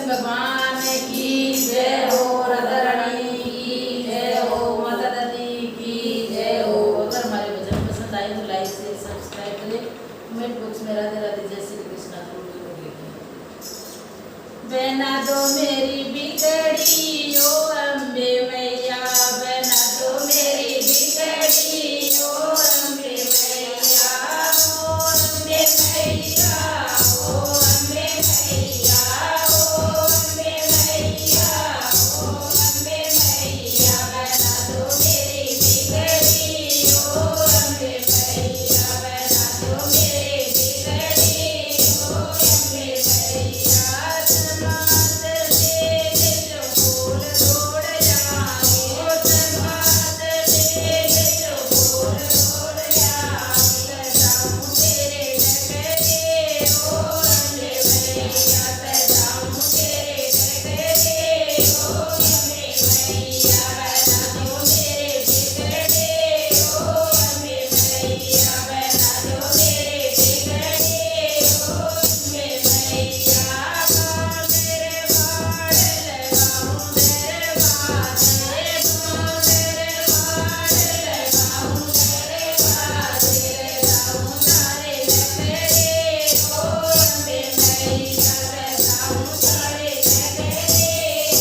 भगवान की जय हो, राधा रानी की जय हो, माता दादी की जय हो। अगर हमारे भजन पसंद आए तो लाइक शेयर सब्सक्राइब करें। कमेंट बॉक्स में राधे राधे जय श्री कृष्णा जरूर लिखें। बना दो मेरी बिगड़ी ओ अम्बे मैया, बना दो मेरी बिगड़ी ओ अम्बे मैया, ओ अम्बे मैया, ओ अम्बे मैया, ओ अम्बे मैया, ओ अम्बे मैया। बना दो मेरी बिगड़ी ओ अम्बे मैया, बना दो मेरी बिगड़ी ओ अम्बे मैया। समात ले जो फूल तोड़ जाओ, समात ले जो फूल तोड़ जाओ, सजाऊं तेरे डगरे ओ अम्बे मैया, सजाऊं तेरे डगरे ओ अम्बे मैया। बना दो मेरे बिगड़े ओ अम्बे मैया, बना दो मेरे बिगड़े ओ अम्बे मैया। मेरे बाड़ लगाऊं तेरे बादे, मेरे बाड़ लगाऊं तेरे बादे, लगाऊं तारे डगरे ओ अम्बे मैया, लगाऊं तारे डगरे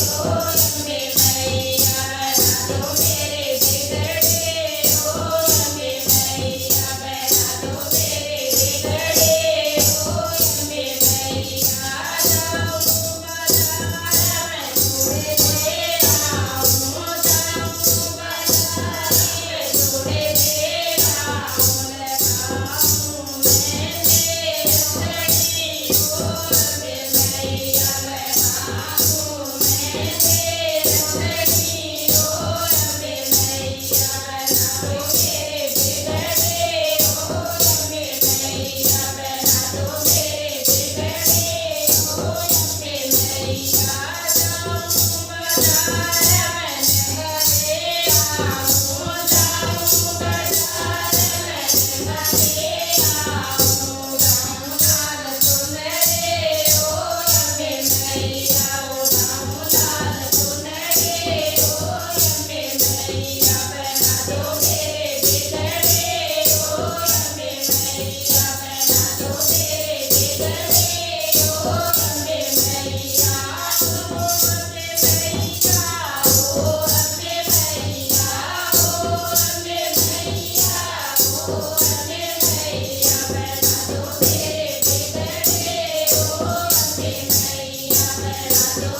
ओ अम्बे मैया। बना दो मेरे बिगड़े ओ अम्बे मैया, बना दो मेरे बिगड़े ओ अम्बे मैया। जाऊं बाजार में चूड़े ले आऊं, जाऊं बाजार में चूड़े ले आऊं, लगाऊं मैंने रखड़ी ओ अम्बे मैया, लगाऊं मैंने रखड़ी ओ अम्बे मैया। बना दो मेरे बिगड़े ओ अम्बे मैया, बना दो मेरे बिगड़े ओ अम्बे मैया। जाऊं बाजार में लहंगा ले आऊं, जाऊं बाजार में लहंगा ले आऊं, गाऊं लाल चुनरे ओ अम्बे मैया, गाऊं लाल चुनरे ओ अम्बे मैया। बना दो मेरे बिगड़े ओ अम्बे मैया, बना दो मेरे बिगड़े ओ अम्बे मैया। ओ अम्बे मैया, ओ अम्बे मैया, ओ अम्बे मैया, ओ अम्बे मैया। बना दो मेरे बिगड़े ओ अम्बे मैया, बना दो